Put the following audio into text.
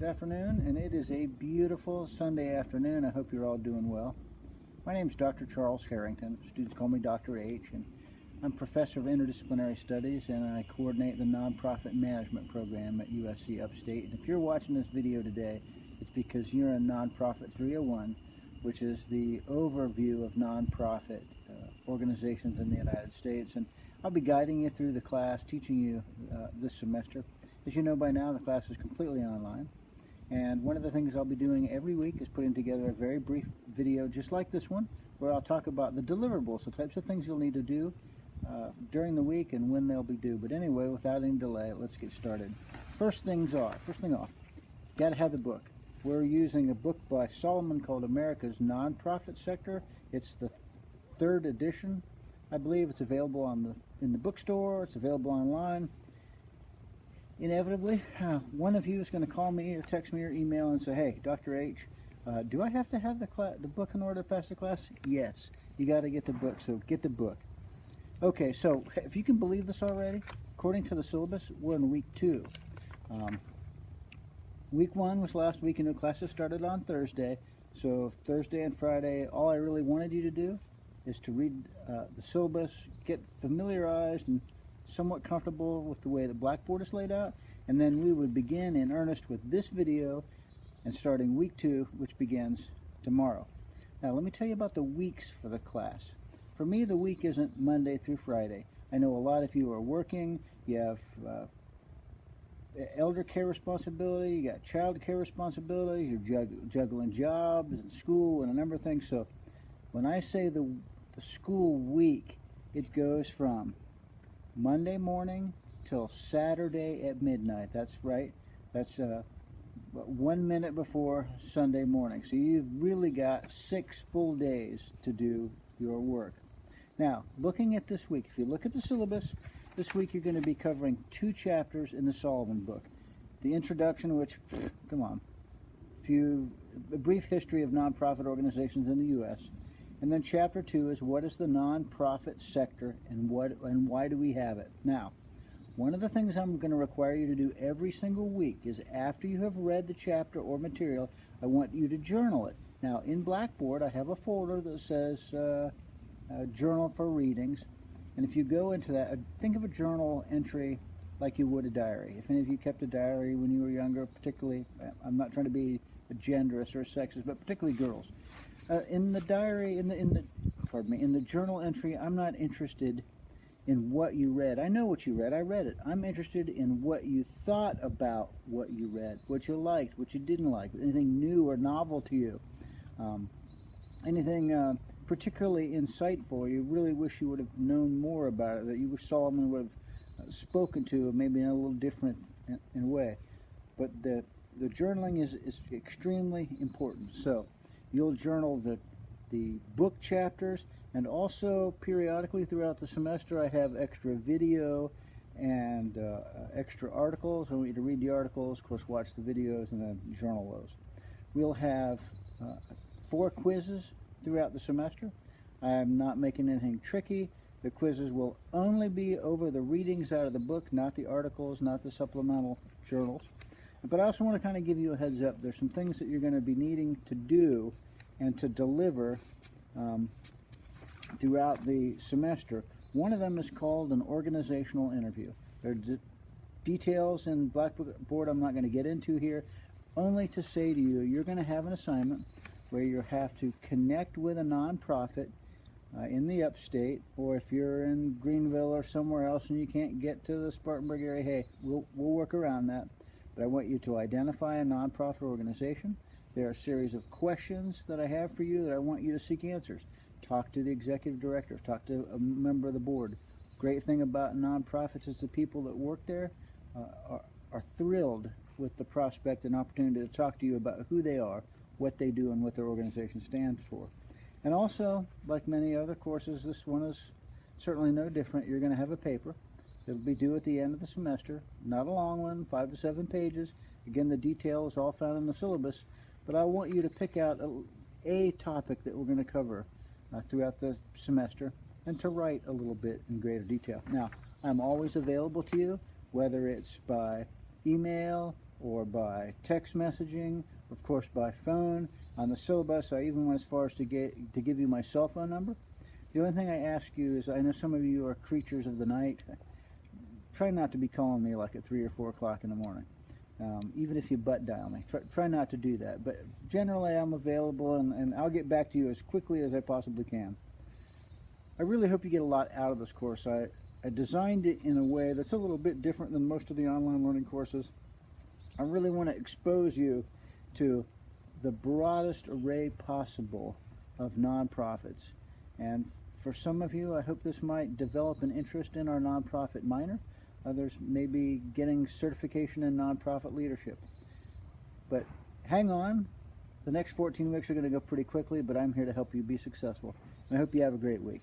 Good afternoon, and it is a beautiful Sunday afternoon. I hope you're all doing well. My name is Dr. Charles Harrington. Students call me Dr. H, and I'm Professor of Interdisciplinary Studies, and I coordinate the Nonprofit Management Program at USC Upstate. And if you're watching this video today, it's because you're in Nonprofit 301, which is the overview of nonprofit organizations in the United States. And I'll be guiding you through the class, teaching you this semester. As you know by now, the class is completely online. And one of the things I'll be doing every week is putting together a very brief video just like this one, where I'll talk about the deliverables, the types of things you'll need to do during the week and when they'll be due. But anyway, without any delay, let's get started. First thing off, you got to have the book. We're using a book by Solomon called America's Nonprofit Sector. It's the 3rd edition. I believe it's available in the bookstore. It's available online. Inevitably, one of you is going to call me or text me or email and say, hey, Dr. H, do I have to have the book in order to pass the class? Yes, you got to get the book, so get the book. Okay, so if you can believe this already, according to the syllabus, we're in week 2. Week 1 was last week, and new classes started on Thursday. So Thursday and Friday, all I really wanted you to do is to read the syllabus, get familiarized and somewhat comfortable with the way the blackboard is laid out, and then we would begin in earnest with this video and starting week 2, which begins tomorrow. Now let me tell you about the weeks for the class. For me, the week isn't Monday through Friday. I know a lot of you are working, you have elder care responsibility, you got child care responsibility, you're juggling jobs and school and a number of things. So when I say the school week, it goes from Monday morning till Saturday at midnight. That's right. That's 1 minute before Sunday morning. So you've really got 6 full days to do your work. Now, looking at this week, if you look at the syllabus, this week you're going to be covering 2 chapters in the Solomon book. The introduction, which, come on, a brief history of nonprofit organizations in the U.S., and then chapter 2 is what is the nonprofit sector and why do we have it. Now, one of the things I'm going to require you to do every single week is after you have read the chapter or material, I want you to journal it. Now, in Blackboard, I have a folder that says Journal for Readings. And if you go into that, think of a journal entry like you would a diary. If any of you kept a diary when you were younger, particularly, I'm not trying to be a genderist or a sexist, but particularly girls. In the diary, in the journal entry, I'm not interested in what you read. I know what you read. I read it. I'm interested in what you thought about what you read, what you liked, what you didn't like, anything new or novel to you, anything particularly insightful you really wish you would have known more about it, that you wish Solomon would have spoken to, maybe in a little different in a way. But the journaling is extremely important. So you'll journal the book chapters, and also periodically throughout the semester I have extra video and extra articles. I want you to read the articles, of course watch the videos, and then journal those. We'll have 4 quizzes throughout the semester. I'm not making anything tricky. The quizzes will only be over the readings out of the book, not the articles, not the supplemental journals. But I also want to kind of give you a heads up. There's some things that you're going to be needing to do and to deliver throughout the semester. One of them is called an organizational interview. There are details in Blackboard I'm not going to get into here, only to say to you, you're going to have an assignment where you have to connect with a nonprofit in the upstate, or if you're in Greenville or somewhere else and you can't get to the Spartanburg area, hey, we'll work around that. But I want you to identify a nonprofit organization. There are a series of questions that I have for you that I want you to seek answers. Talk to the executive director, talk to a member of the board. Great thing about nonprofits is the people that work there are thrilled with the prospect and opportunity to talk to you about who they are, what they do, and what their organization stands for. And also, like many other courses, this one is certainly no different. You're going to have a paper. It'll be due at the end of the semester. Not a long one, 5 to 7 pages. Again, the detail is all found in the syllabus. But I want you to pick out a topic that we're going to cover throughout the semester, and to write a little bit in greater detail. Now, I'm always available to you, whether it's by email, or by text messaging, of course by phone. On the syllabus, I even went as far as to give you my cell phone number. The only thing I ask you is, I know some of you are creatures of the night. Try not to be calling me like at 3 or 4 o'clock in the morning. Even if you butt dial me, try not to do that. But generally I'm available, and I'll get back to you as quickly as I possibly can. I really hope you get a lot out of this course. I designed it in a way that's a little bit different than most of the online learning courses. I really want to expose you to the broadest array possible of nonprofits. And for some of you, I hope this might develop an interest in our nonprofit minor. Others may be getting certification in nonprofit leadership. But hang on. The next 14 weeks are going to go pretty quickly, but I'm here to help you be successful. And I hope you have a great week.